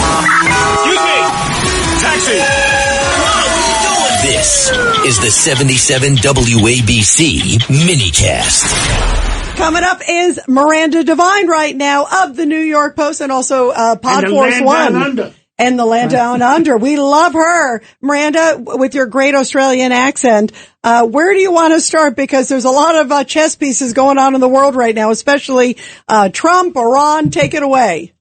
Excuse me! Taxi! This is the 77 WABC minicast. Coming up is Miranda Devine right now of the New York Post and also Pod Force One. And the Land Down Under. We love her. Miranda, with your great Australian accent, where do you want to start? Because there's a lot of chess pieces going on in the world right now, especially Trump, Iran. Take it away.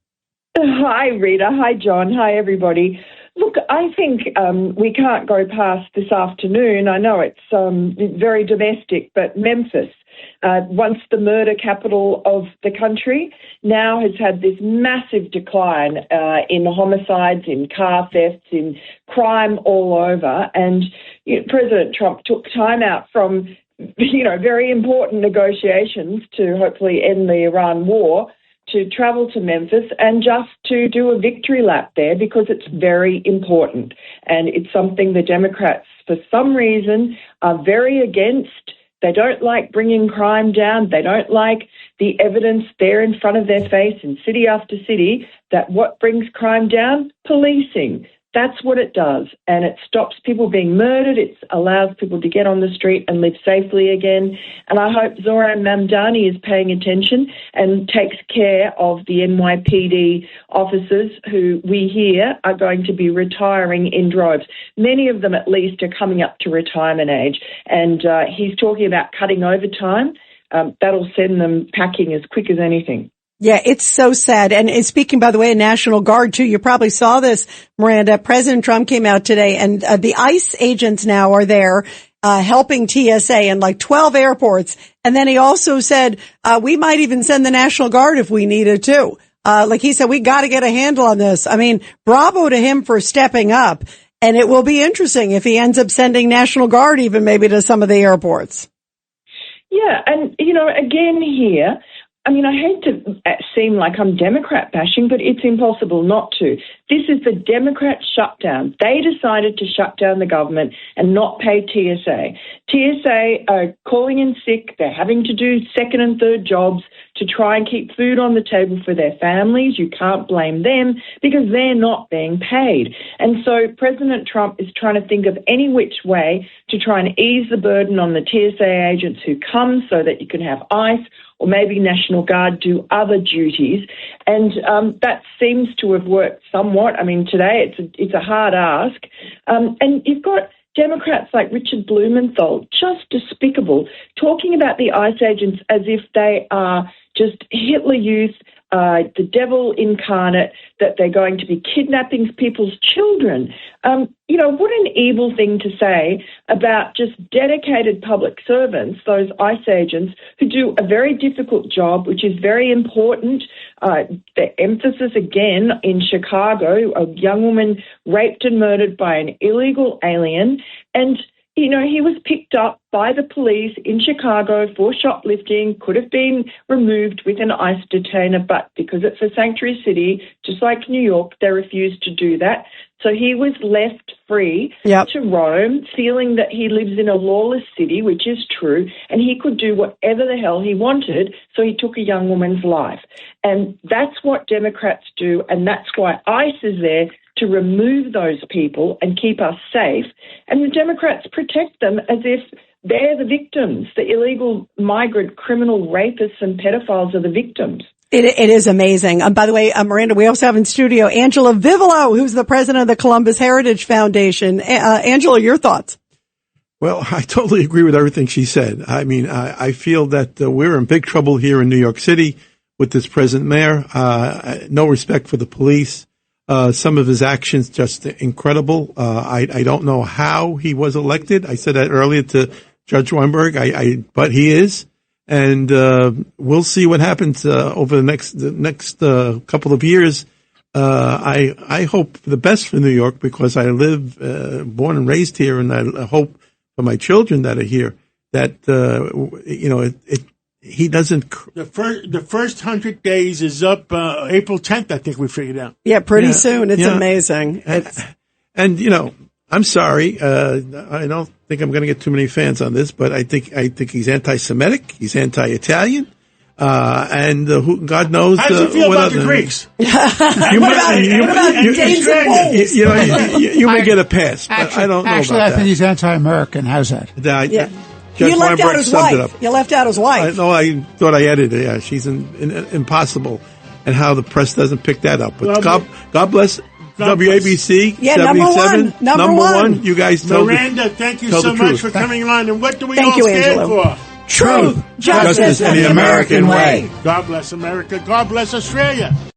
Hi, Rita. Hi, John. Hi, everybody. Look, I think we can't go past this afternoon. I know it's very domestic, but Memphis, once the murder capital of the country, now has had this massive decline in homicides, in car thefts, in crime all over. And President Trump took time out from, very important negotiations to hopefully end the Iran war to travel to Memphis and just to do a victory lap there because it's very important. And it's something the Democrats, for some reason, are very against. They don't like bringing crime down. They don't like the evidence there in front of their face in city after city that what brings crime down? Policing. That's what it does. And it stops people being murdered. It allows people to get on the street and live safely again. And I hope Zoran Mamdani is paying attention and takes care of the NYPD officers who we hear are going to be retiring in droves. Many of them, at least, are coming up to retirement age. And he's talking about cutting overtime. That'll send them packing as quick as anything. Yeah, it's so sad. And speaking, by the way, of National Guard, too, you probably saw this, Miranda. President Trump came out today, and the ICE agents now are there helping TSA in like 12 airports. And then he also said, we might even send the National Guard if we needed to. Like he said, we got to get a handle on this. I mean, bravo to him for stepping up. And it will be interesting if he ends up sending National Guard even maybe to some of the airports. Yeah, and, again here, I hate to seem like I'm Democrat bashing, but it's impossible not to. This is the Democrat shutdown. They decided to shut down the government and not pay TSA. TSA are calling in sick. They're having to do second and third jobs to try and keep food on the table for their families. You can't blame them because they're not being paid. And so President Trump is trying to think of any which way to try and ease the burden on the TSA agents who come so that you can have ICE or maybe National Guard do other duties. And that seems to have worked somewhat. Today it's a hard ask. And you've got Democrats like Richard Blumenthal, just despicable, talking about the ICE agents as if they are just Hitler Youth, the devil incarnate, that they're going to be kidnapping people's children. What an evil thing to say about just dedicated public servants, those ICE agents who do a very difficult job, which is very important. The emphasis again in Chicago, a young woman raped and murdered by an illegal alien. And he was picked up by the police in Chicago for shoplifting, could have been removed with an ICE detainer, but because it's a sanctuary city, just like New York, they refused to do that. So he was left free to roam, feeling that he lives in a lawless city, which is true, and he could do whatever the hell he wanted, so he took a young woman's life. And that's what Democrats do, and that's why ICE is there to remove those people and keep us safe. And the Democrats protect them as if they're the victims. The illegal migrant criminal rapists and pedophiles are the victims. It is amazing. By the way, Miranda, we also have in studio Angela Vivolo, who's the president of the Columbus Heritage Foundation. Angela, your thoughts? Well, I totally agree with everything she said. I feel that we're in big trouble here in New York City with this present mayor. No respect for the police. Some of his actions just incredible. I don't know how he was elected. I said that earlier to Judge Weinberg. But he is. And we'll see what happens over the next couple of years. I hope for the best for New York because I live, born and raised here, and I hope for my children that are here that he doesn't. The first 100 days is up April 10th. I think we figured out. Yeah, pretty soon. It's amazing. And I'm sorry. I don't think I'm going to get too many fans on this, but I think he's anti-Semitic. He's anti-Italian. God knows How does it feel what about other- the Greeks? You What about Danes and Poles? you may get a pass, but I don't know Actually, about I that. think he's anti-American. How's that? Yeah. Judge You left out Weinberg his summed it wife. up. You left out his wife. I thought I edited it. Yeah, she's impossible, and how the press doesn't pick that up. But Well, God bless WABC. Yeah, number 77, one. Number one. You guys tell Miranda, thank you tell so the much truth. for coming on. And what do we Thank all you, stand Angelo. for? Truth, justice, and the American way. God bless America. God bless Australia.